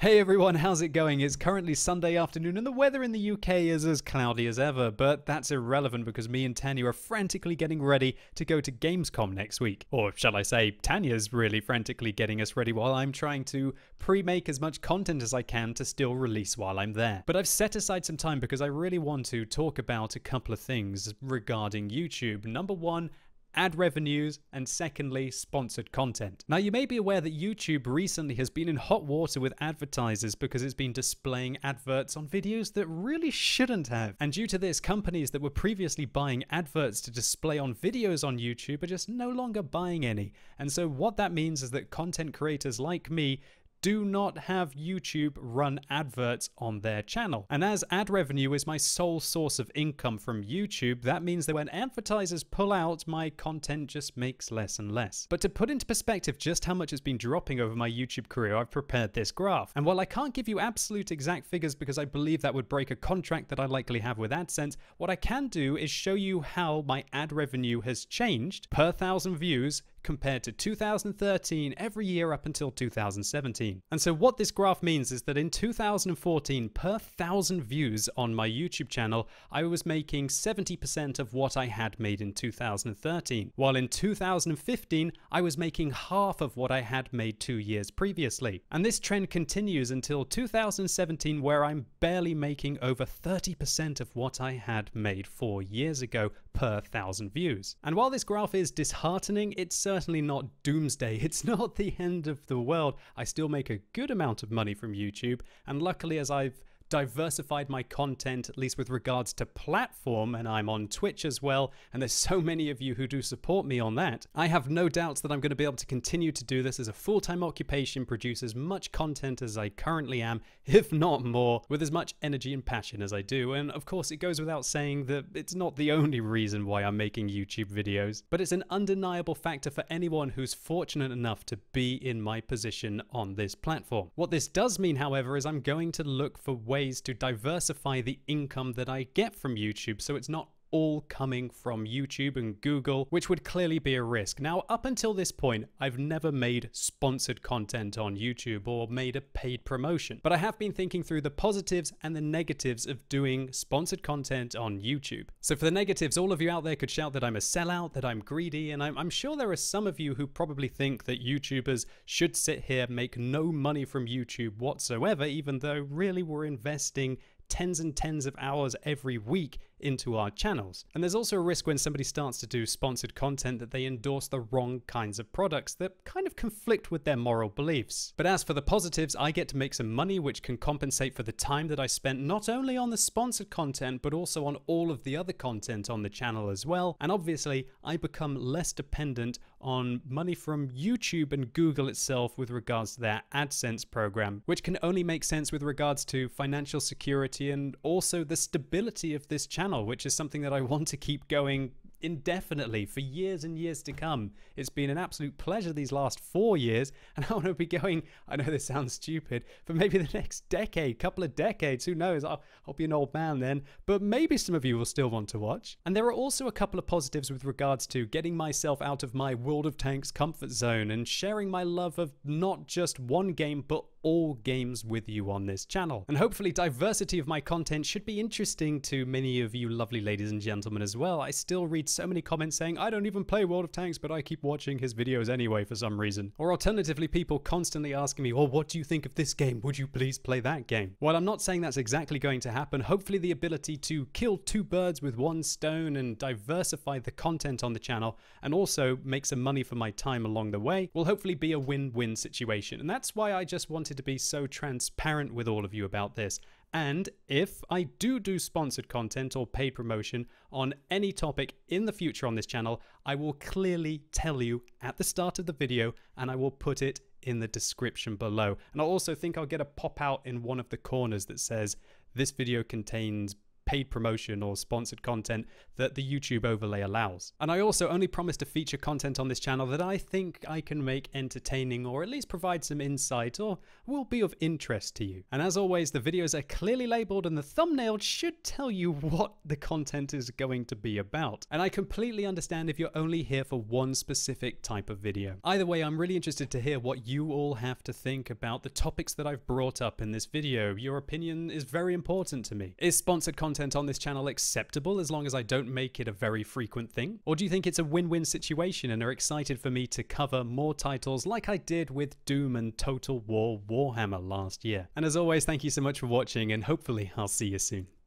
Hey everyone, how's it going? It's currently Sunday afternoon and the weather in the UK is as cloudy as ever, but that's irrelevant because me and Tanya are frantically getting ready to go to Gamescom next week. Or shall I say, Tanya's really frantically getting us ready while I'm trying to pre-make as much content as I can to still release while I'm there. But I've set aside some time because I really want to talk about a couple of things regarding YouTube. Number one, ad revenues, and secondly, sponsored content. Now, you may be aware that YouTube recently has been in hot water with advertisers because it's been displaying adverts on videos that really shouldn't have. And due to this, companies that were previously buying adverts to display on videos on YouTube are just no longer buying any. And so what that means is that content creators like me do not have YouTube run adverts on their channel. And as ad revenue is my sole source of income from YouTube, that means that when advertisers pull out, my content just makes less and less. But to put into perspective just how much it's been dropping over my YouTube career, I've prepared this graph. And while I can't give you absolute exact figures because I believe that would break a contract that I likely have with AdSense, what I can do is show you how my ad revenue has changed per 1,000 views compared to 2013 every year up until 2017. And so what this graph means is that in 2014, per 1,000 views on my YouTube channel, I was making 70% of what I had made in 2013, while in 2015, I was making half of what I had made 2 years previously. And this trend continues until 2017, where I'm barely making over 30% of what I had made 4 years ago per 1,000 views. And while this graph is disheartening, it's certainly not doomsday. It's not the end of the world. I still make a good amount of money from YouTube, and luckily, as I've diversified my content, at least with regards to platform, and I'm on Twitch as well, and there's so many of you who do support me on that, I have no doubts that I'm going to be able to continue to do this as a full-time occupation, produce as much content as I currently am, if not more, with as much energy and passion as I do. And of course, it goes without saying that it's not the only reason why I'm making YouTube videos, but it's an undeniable factor for anyone who's fortunate enough to be in my position on this platform. What this does mean, however, is I'm going to look for ways to diversify the income that I get from YouTube, so it's not all coming from YouTube and Google, which would clearly be a risk. Now, up until this point, I've never made sponsored content on YouTube or made a paid promotion, but I have been thinking through the positives and the negatives of doing sponsored content on YouTube. So for the negatives, all of you out there could shout that I'm a sellout, that I'm greedy, and I'm sure there are some of you who probably think that YouTubers should sit here, make no money from YouTube whatsoever, even though really we're investing tens and tens of hours every week into our channels. And there's also a risk when somebody starts to do sponsored content that they endorse the wrong kinds of products that kind of conflict with their moral beliefs. But as for the positives, I get to make some money which can compensate for the time that I spent not only on the sponsored content, but also on all of the other content on the channel as well. And obviously, I become less dependent on money from YouTube and Google itself with regards to their AdSense program, which can only make sense with regards to financial security and also the stability of this channel, which is something that I want to keep going indefinitely for years and years to come. It's been an absolute pleasure these last 4 years, and I want to be going, I know this sounds stupid, but maybe the next decade, couple of decades, who knows, I'll be an old man then, but maybe some of you will still want to watch. And there are also a couple of positives with regards to getting myself out of my World of Tanks comfort zone and sharing my love of not just one game, but all games with you on this channel. And hopefully diversity of my content should be interesting to many of you lovely ladies and gentlemen as well. I still read so many comments saying, I don't even play World of Tanks, but I keep watching his videos anyway for some reason. Or alternatively, people constantly asking me, well, what do you think of this game? Would you please play that game? While I'm not saying that's exactly going to happen, hopefully the ability to kill two birds with one stone and diversify the content on the channel and also make some money for my time along the way will hopefully be a win-win situation. And that's why I just wanted to be so transparent with all of you about this. And if I do sponsored content or paid promotion on any topic in the future on this channel, I will clearly tell you at the start of the video, and I will put it in the description below. And I'll also think I'll get a pop out in one of the corners that says this video contains paid promotion or sponsored content that the YouTube overlay allows. And I also only promise to feature content on this channel that I think I can make entertaining or at least provide some insight or will be of interest to you. And as always, the videos are clearly labeled and the thumbnail should tell you what the content is going to be about. And I completely understand if you're only here for one specific type of video. Either way, I'm really interested to hear what you all have to think about the topics that I've brought up in this video. Your opinion is very important to me. Is sponsored content on this channel acceptable as long as I don't make it a very frequent thing? Or do you think it's a win-win situation and are excited for me to cover more titles like I did with Doom and Total War Warhammer last year? And as always, thank you so much for watching and hopefully I'll see you soon.